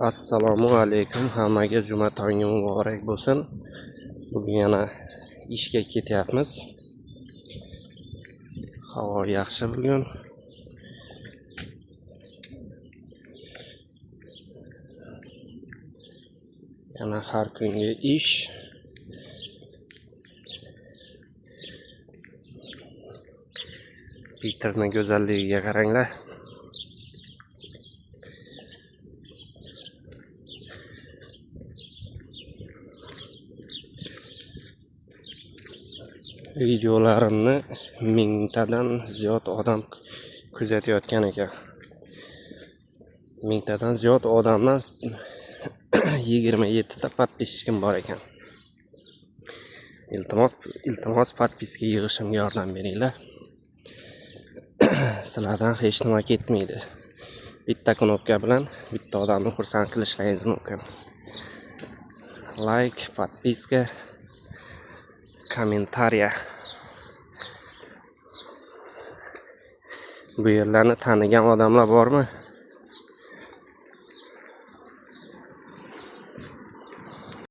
Assalomu alaykum, hammaga juma tongi muborak bo'lsin. Bugun yana ishga ketyapmiz. Havo yaxshi bugun. Yana har kungi ish. Peterning go'zalligiga qaranglar. Videolarimni mingtadan ziyod odam kuzatayotgan ekan. Mingtadan ziyod odamlar 27 ta podpiskim bor ekan. Iltimos podpiska yig'ishimga yordam beringlar. Sizlardan hech nima ketmaydi. Bitta knopka bilan bitta odamni xursand qilishlaringiz mumkin. Like, podpiska, kommentariya. Bu yerlarni tanigan odamlar bormi?